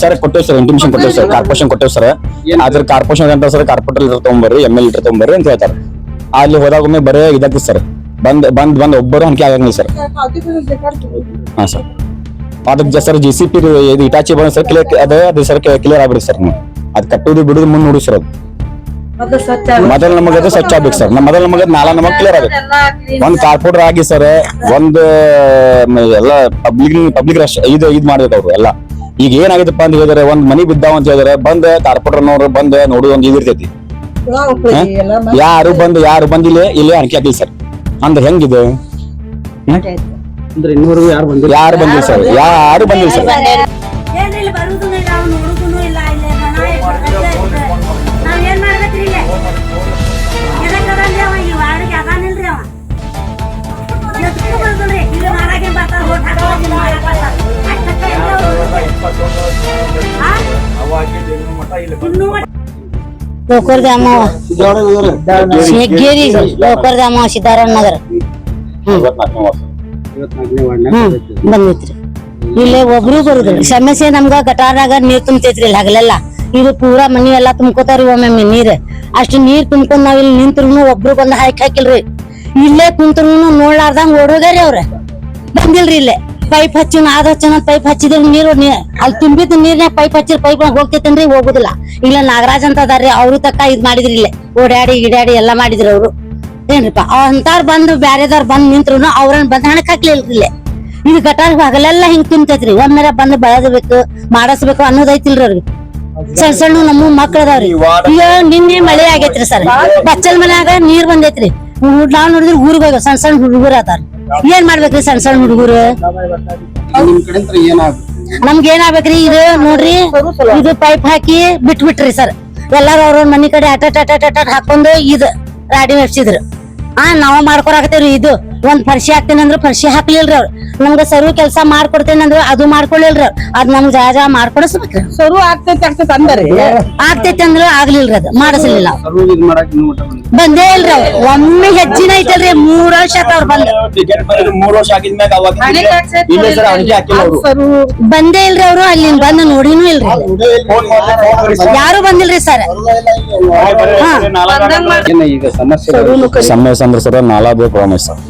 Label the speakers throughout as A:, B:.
A: Sir ಕೊಟ್ಟೇವ್ sir, intimation ಕೊಟ್ಟೇವ್ sir, corporation ಕೊಟ್ಟೇವ್ ಸರ್. ಅದ್ರ ಕಾರ್ಪೊರೇಷನ್ ಅಂತ ಸರ್ ಕಾರ್ಪೊರೇಟರ್ ಲೀಟರ್ ತಗೊಂಬರ್ರಿ, ML ಲೀಟರ್ ತಗೊಂಬರ್ರಿ ಅಂತ ಹೇಳ್ತಾರೆ. ಅಲ್ಲಿ ಹೋದಾಗ ಒಮ್ಮೆ ಬರೇ ಇದಾಗ್ತದೆ ಸರ್, ಬಂದ್ ಒಬ್ಬರು ಹಂಗೆ ಆಗಂಗಿಲ್ಲ ಸರ್. ಹಾ ಸರ್, ಅದಕ್ಕೆ ಸರ್ JCP ಇದು ಇಟಾಚಿ ಬಂದ ಸರ್ ಅದು ಸರ್ ಕ್ಲಿಯರ್ ಆಗ್ಬಿಡಿ ಸರ್. ನೀವು ಅದ್ ಕಟ್ಟುದು ಬಿಡುದು ಮುಂದೆ ನೋಡಿ ಸರ್. ಅದು ಮೊದಲು ನಮಗೆ ಅದು ಸ್ವಚ್ಛ ಆಗ್ಬೇಕು ಸರ್. ಮೊದಲು ನಮಗೆ ನಾಲಾ ನಮಗೆ ಕ್ಲಿಯರ್ ಆಗ್ಬೇಕು. ಒಂದ್ ಕಾರ್ಪೊರೇಟರ್ ಆಗಿ ಸರ್ ಒಂದು ಎಲ್ಲ ಪಬ್ಲಿಕ್ ರಶ್ ಇದ್ ಮಾಡ್ಬೇಕು ಅವ್ರು ಎಲ್ಲ. ಈಗ ಏನಾಗಿತ್ತಪ್ಪ ಅಂತ ಹೇಳಿದ್ರೆ ಒಂದ್ ಮನಿ ಬಿದ್ದಾವ ಅಂತ ಹೇಳಿದ್ರೆ ಬಂದ್ ಕಾರ್ಪೊರೇಟರ್ನವ್ರು ಬಂದ್ ನೋಡುದು ಒಂದ್ ಇದಿರ್ತೈತಿ. ಯಾರು ಬಂದಿಲ್ಲ ಇಲ್ಲೇ ಅಣಕಿ ಹಾಕಿಲ್ಲ ಸರ್. ಅಂದ್ರೆ ಹೆಂಗಿದೆ
B: ಇನ್ನೂರು
A: ಯಾರು ಬಂದಿಲ್ಲ ಸರ್, ಯಾರು ಬಂದಿಲ್ಲ ಸರ್.
C: ಹೆಗ್ಗೇರಿ ಲೋಕರ್ದಾಮ ಸಿದ್ದಾರಾಮ ನಗರ ಬಂದಿತ್ರಿ. ಇಲ್ಲಿ ಒಬ್ರು ಬರುದಿಲ್ಲ. ಸಮಸ್ಯೆ ನಮ್ಗ ಗಟಾರಾಗ ನೀರ್ ತುಂಬತೈತ್ರಿ ಇಲ್ಲಿ ಹಗಲೆಲ್ಲ. ಇದು ಪೂರಾ ಮನಿ ಎಲ್ಲಾ ತುಂಬ್ಕೋತಾರಿ ಒಮ್ಮೊಮ್ಮೆ ನೀರ್. ಅಷ್ಟು ನೀರ್ ತುಂಬ್ಕೊಂಡ್ ನಾವ್ ಇಲ್ಲಿ ನಿಂತ್ರುನು ಒಬ್ರು ಬಂದ್ ಹಾಕಿಲ್ರಿ. ಇಲ್ಲೇ ಕುಂತ್ರುನು ನೋಡ್ಲಾರ್ದಂಗ ಓಡೋಗ್ಯಾರಿ ಅವ್ರ. ಬಂದಿಲ್ರಿ ಇಲ್ಲೇ ಪೈಪ್ ಹಚ್ಚಿನ ಪೈಪ್ ಹಚ್ಚಿದ್ರ ನೀರು ಅಲ್ಲಿ ತುಂಬಿದ ನೀರ್ನಾಗ ಪೈಪ್ ಹಚ್ಚಿರ ಪೈಪ್ ಹೋಗ್ತೈತನ್ರಿ, ಹೋಗುದಿಲ್ಲ. ಇಲ್ಲ ನಾಗರಾಜ್ ಅಂತ ಅದಾರ್ರಿ, ಅವ್ರು ತಕ್ಕ ಇದ್ ಮಾಡಿದ್ರಿ ಇಲ್ಲೇ ಓಡಾಡಿ ಗಿಡಾಡಿ ಎಲ್ಲಾ ಮಾಡಿದ್ರಿ ಅವ್ರು. ಏನ್ರಿಪ್ಪ ಅಂತಾರ ಬಂದು ಬ್ಯಾರೆದವ್ರ ಬಂದ್ ನಿಂತ್ರುನು ಅವ್ರನ್ನ ಬಂದ್ ಹಣಕ್ ಹಾಕ್ಲಿಲ್ರಿ ಇಲ್ಲೇ. ಇದು ಗಟಾರ ಹಗಲೆಲ್ಲಾ ಹಿಂಗ್ ತುಂಬ್ತೈತ್ರಿ. ಒಮ್ಮೆರ ಬಂದ್ ಬೆಳೆದಬೇಕು ಮಾಡಿಸ್ಬೇಕು ಅನ್ನೋದೈತಿಲ್ರಿ ಅವ್ರಿಗೆ. ಸಣ್ಣ ಸಣ್ಣ ನಮ್ಮ ಮಕ್ಳ ಅದಾವ್ರಿ. ಈಗ ನಿನ್ನೆ ಮಳೆ ಆಗೈತ್ರಿ ಸರ್, ಬಚ್ಚಲ್ ಮನ್ಯಾಗ ನೀರ್ ಬಂದೈತ್ರಿ. ನಾವ್ ನೋಡಿದ್ರಿ ಊರಿಗೆ ಹೋಗ್ಯಾವ ಸಣ್ಣ ಸಣ್ಣ ಹುಡುಗರು ಅದಾರ. ಏನ್ ಮಾಡ್ಬೇಕ್ರಿ ಸಣ್ಣ ಸಣ್ಣ ಹುಡುಗರು? ನಮ್ಗ ಏನಾಗ್ಬೇಕ್ರಿ? ಇದು ನೋಡ್ರಿ, ಇದು ಪೈಪ್ ಹಾಕಿ ಬಿಟ್ಬಿಟ್ರಿ ಸರ್. ಎಲ್ಲಾರು ಅವ್ರ ಮನಿ ಕಡೆ ಅಟ ಹಾಕೊಂಡು ಇದು ರಾಡಿ ಹಚ್ಚಿದ್ರು. ನಾವ ಮಾಡ್ಕೊಳಕತ್ತೇವ್ರಿ. ಇದು ಒಂದ್ ಫರ್ಶಿ ಹಾಕ್ತೇನೆ ಅಂದ್ರ ಫರ್ಶಿ ಹಾಕ್ಲಿಲ್ರಿ ಅವ್ರು. ನಮ್ಗ ಸರು ಕೆಲ್ಸ ಮಾಡ್ಕೊಡ್ತೇನೆ ಅಂದ್ರ ಅದು ಮಾಡ್ಕೊಳ್ಳಿಲ್ರಿ. ಅದ್ ನಮ್ಗ್ ಜಾಗ ಮಾಡ್ಕೊಡಿಸ್ಬೇಕ್ರಿ.
B: ಸರು ಆಗ್ತೈತಿ ಅಂದ್ರಿ,
C: ಆಗ್ತೈತಿ ಅಂದ್ರ ಆಗ್ಲಿಲ್ರಿ, ಅದು ಮಾಡಿಸ್ಲಿಲ್ಲ. ಬಂದೇ ಇಲ್ರಿ ಅವ್ರು. ಒಮ್ಮೆ ಹೆಚ್ಚಿನ ಐತಲ್ರಿ, 3 ವರ್ಷ ಅವ್ರು ಬಂದ್
A: 3 ವರ್ಷ ಆಗಿದ್ಮ್ಯಾಗ
C: ಬಂದೇ ಇಲ್ರಿ ಅವ್ರು. ಅಲ್ಲಿ ಬಂದ್ ನೋಡಿನೂ ಇಲ್ರಿ, ಯಾರು ಬಂದಿಲ್ರಿ ಸರ್.
A: ಸಮಸ್ಯೆ ಅಂದ್ರೆ ಸರ್ ನಾಲಾ ಬೇಕು ರಮೇಶ್ ಸರ್.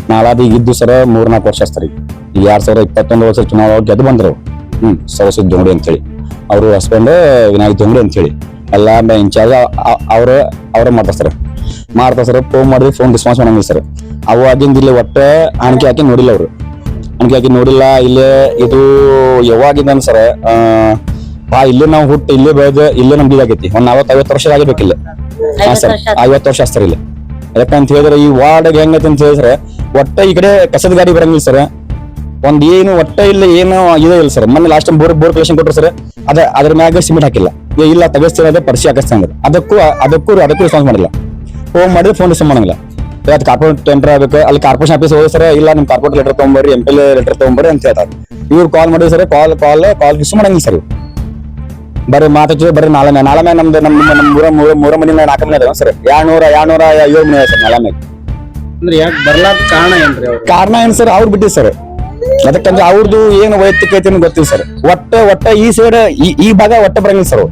A: ನಾಲಾದ ಈಗ ಇದ್ದು ಸರ್ 3-4 ವರ್ಷ ಸರ್. ಈಗ 2021 ವರ್ಷ ಚುನಾವಣೆ ಗೆದ್ದು ಬಂದ್ರು. ಸರಸ್ವತಿ ಜೋಂಗಡಿ ಅಂತೇಳಿ ಅವ್ರು ಹಸ್ಬೆಂಡ್ ವಿನಾಯಕ್ ಜೋಂಗಡಿ ಅಂತೇಳಿ ಎಲ್ಲಾ ಇನ್ಚಾರ್ಜ್ ಅವ್ರ ಮಾಡ್ತಾ ಸರ್. ಫೋನ್ ಮಾಡಿದ್ರೆ ಫೋನ್ ರೆಸ್ಪಾನ್ಸ್ ಮಾಡಂಗಿಲ್ಲ ಸರ್. ಅವು ಆಗಿಂದ ಇಲ್ಲಿ ಒಟ್ಟ ಅಣಕಿ ಹಾಕಿ ನೋಡಿಲ್ಲ ಅವ್ರು. ಇಲ್ಲೇ ಇದು ಯಾವಾಗಿಂದ ಸರ್ ಇಲ್ಲೇ ನಾವು ಹುಟ್ಟು ಇಲ್ಲೇ ಬೆಳೆದ ಇಲ್ಲೇ ನಮ್ದು ಇದಾಗೈತಿ. ಒಂದ್ 40-50 ವರ್ಷ ಆಗಿರ್ಬೇಕಿಲ್ಲ. ಹಾ ಸರ್, 50 ವರ್ಷ ಸರ್ ಇಲ್ಲಿ. ಯಾಕಂತ ಹೇಳಿದ್ರೆ ಈ ವಾರ್ಡ್ ಹೆಂಗೈತೆ ಅಂತ ಹೇಳಿದ್ರೆ ಒಟ್ಟ ಈ ಕಡೆ ಕಸದ ಗಾಡಿ ಬರಂಗಿಲ್ಲ ಸರ್. ಒಂದ್ ಏನು ಒಟ್ಟ ಇಲ್ಲ ಏನು ಇದೇ ಇಲ್ಲ ಸರ್. ಮೊನ್ನೆ ಲಾಸ್ಟ್ ಟೈಮ್ ಬೋರ್ ಕಲೆಕ್ಷನ್ ಕೊಟ್ಟರು ಸರ್. ಅದ್ರ ಮ್ಯಾಗ ಸಿಮೆಂಟ್ ಹಾಕಿಲ್ಲ. ಇಲ್ಲ ತೆಗಿಸ್ತಿರೋದೇ ಪರಿಸಿ ಹಾಕಿಸ್ತಾಂದ್ರೆ ಅದಕ್ಕೂ ರೆಸ್ಪಾನ್ಸ್ ಮಾಡಿಲ್ಲ. ಫೋನ್ ಮಾಡಿದ್ರೆ ಫೋನ್ ರಿಸೀವ್ ಮಾಡಂಗಿಲ್ಲ. ಅದು ಕಾರ್ಪೊರೇಟ್ ಟೆಂಡರ್ ಆಗ್ಬೇಕು. ಅಲ್ಲಿ ಕಾರ್ಪೊರೇಷನ್ ಆಫೀಸ್ ಹೋಗಿ ಸರ್, ಇಲ್ಲ ನಿಮ್ ಕಾರ್ಪೊರೇಟ್ ಲೆಟರ್ ತಗೊಂಬರ್ರಿ, MPL ಲೆಟರ್ ತಗೊಂಬರ್ರಿ ಅಂತ ಹೇಳ್ತಾರೆ. ಇವ್ರು ಕಾಲ್ ಮಾಡಿದ್ರೆ ಸರ್ ಕಾಲ್ ರಿಸೀವ್ ಮಾಡಂಗಿಲ್ಲ ಸರ್. ಬರ್ರಿ ಮಾತಾಡ್ತೀವಿ, ಬರ್ರಿ ನಾಳೆ ನಮ್ದು ನಮ್ಮ ಮೂರ ಮನೆ 4 ಮನೆ ಅದಾವ ಸರ್. 207 ಮನೆ ಸರ್ ನಾಳೆ ಮ್ಯಾಗ. ಕಾರಣ ಏನ್ ಸರ್? ಅವ್ರು ಬಿಟ್ಟಿದ್ ಸರ್. ಅದಕ್ಕಂದ್ರೆ ಅವ್ರದ್ದು ಏನು ವೈಯಕ್ತಿಕ ಐತಿ ಗೊತ್ತಿಲ್ಲ ಸರ್. ಒಟ್ಟ ಈ ಸೈಡ್ ಈ ಭಾಗ ಒಟ್ಟ ಬರಂಗಿಲ್ಲ ಸರ್.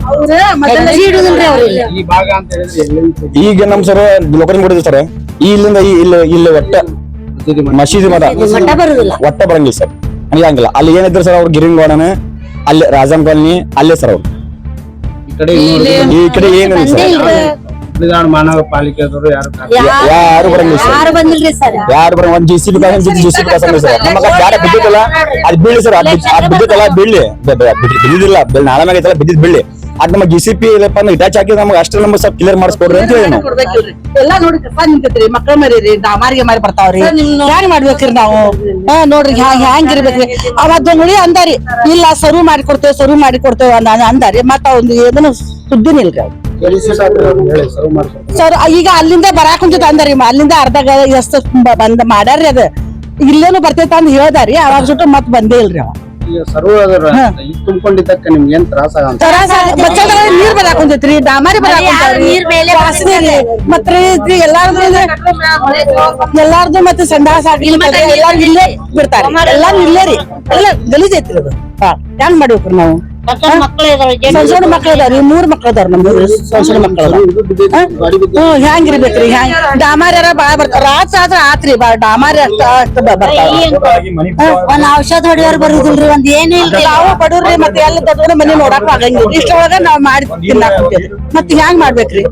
A: ಈಗ ನಮ್ ಸರ್ ಲೋಕಲ್ ಮಾಡಿದ್ವಿ ಸರ್. ಇಲ್ಲಿಂದ ಇಲ್ಲಿ ಒಟ್ಟ ಮಸೀದಿ ಮಠ ಒಟ್ಟ ಬರಂಗಿಲ್ಲ ಸರ್. ಹಂಗಿಲ್ಲ. ಅಲ್ಲಿ ಏನಿದ್ರು ಸರ್ ಅವ್ರು ಗಿರಿಂಗ್ ಗಾರ್ಡನ್, ಅಲ್ಲಿ ರಾಜನ್ ಕಾಲನಿ, ಅಲ್ಲೇ ಸರ್ ಅವ್ರು. ಈ ಕಡೆ ಏನಿಲ್ಲ ಸರ್.
B: ಮಾನವ ಪಾಲಿಕೆದವರು
A: ಯಾರು ಬರಂಗಿಲ್ಲ ಸರ್. ಯಾರು ಬರಂಗ ಒಂದ್ JCB ಸರ್. ನಮಗ ಗಾಡಿ ಬಿದ್ದಿತ್ತಲ್ಲ ಅದ್ ಬೀಳಿ ಸರ್. ಅದ್ ಬಿದ್ದಿತ್ತಲ್ಲ ಬಿದ್ದಿಲ್ಲ ನಾಳೆ ಮ್ಯಾಗ ಐತಲ್ಲ ಬಿದ್ದಿದ್ ಬೀಳಿ. ಅದ್ ನಮ್ಮ JCP ಇಲ್ಲಪ್ಪ ಇಟಾಚ್ ಹಾಕಿ ನಮ್ಗೆ ಅಷ್ಟೇ ನಮ್ಗೆ ಸ್ವಲ್ಪ ಕ್ಲಿಯರ್ ಮಾಡಿಸ್ಕೊಡ್ರಿ ಅಂತ ಹೇಳಿ ನಾವು
B: ಎಲ್ಲಾ ನೋಡಿ ನಿಂತೈತ್ರಿ. ಮಕ್ಳ ಮರಿರಿ ಮಾರಿಗೆ ಮಾರಿ ಬರ್ತಾವ್ರಿ. ಹ್ಯಾಂಗ್ ಮಾಡ್ಬೇಕ್ರಿ ನಾವು? ನೋಡ್ರಿ ಹ್ಯಾಂಗ್ ಇರ್ಬೇಕ್ರಿ? ಅವತ್ತು ನೋಡಿ ಅಂದಾರಿ, ಇಲ್ಲ ಸರು ಮಾಡಿಕೊಡ್ತೇವೆ ಅಂದಾರಿ. ಮತ್ತ ಒಂದು ಏನೂ ಸುದ್ದಿನ ಇಲ್ರಿ ಅವ್ರು ಸರ್. ಈಗ ಅಲ್ಲಿಂದ ಬರಾಕ್ ಕುಂತೈತಿ ಅಂದಾರಿ. ಅಲ್ಲಿಂದ ಅರ್ಧ ಎಷ್ಟು ಬಂದ್ ಮಾಡ್ಯಾರ್ರಿ. ಅದ ಇಲ್ಲೇನು ಬರ್ತೈತ ಅಂತ ಹೇಳ್ದಾರಿ. ಅವಾಗ ಸುಟ್ಟು ಮತ್ ಬಂದೇ ಇಲ್ರಿ ಅವ.
D: ತುಂಬಿಕೊಂಡಿದ್ದಕ್ಕೆ ನಿಮ್ಗೆ ಏನ್ ತ್ರಾಸ
B: ನೀರ್ ಬರಾಕ್ ಕುಂತೈತ್ರಿ, ಡಾಮಾರಿ ಮತ್ತೆ ಎಲ್ಲಾರ್ದು ಮತ್ತೆ ಸಂಡಾಸ ಎಲ್ಲಾರು ಇಲ್ಲೇ ಬಿಡ್ತಾರೆ. ಎಲ್ಲಾರು ಇಲ್ಲೇ ರೀ. ಎಲ್ಲ ಗಲೀಜ್ ಐತ್ರಿ ಅದು. ಹೆಂಗ್ ಮಾಡ್ಬೇಕ್ರಿ ನಾವು?
C: ಮಕ್ಕಳು ಇದಾವೆ
B: ಸಣ್ಣ ಸಣ್ಣ ಮಕ್ಳು ಅದಾವ್ರಿ 3 ಮಕ್ಳು ಅದಾವ್ರಿ ನಮ್ದು ಸಣ್ಣ ಸಣ್ಣ ಮಕ್ಳು ಅದಾವ ಹೆಂಗಿರ್ಬೇಕ್ರಿ ಹೆಂಗ್ ಡಾಮಾರ್ಯಾರ ಬಾಳ ಬರ್ತಾವ ರಾತ್ರಿ ಆದ್ರ ಆತ್ರಿ ಡಾಮಾರಿ ಅಷ್ಟ ಬರ್ತಾವ
C: ಒಂದ್ ಔಷಧ ಹೊಡಿಯೋರ್ ಬರುದಿಲ್ರಿ ಒಂದ್ ಏನು ಇಲ್ರಿ
B: ನಾವು ಬಡವ್ರಿ ಮತ್ತೆ ಎಲ್ಲ ದೊಡ್ಡ ಮನಿ ನೋಡಾಕ ಆಗಂಗಿಲ್ಲ ಇಷ್ಟೊಳಗ ನಾವ್ ಮಾಡಿ ತಿನ್ನಾಕ ಮತ್ತೆ ಹೆಂಗ್ ಮಾಡ್ಬೇಕ್ರಿ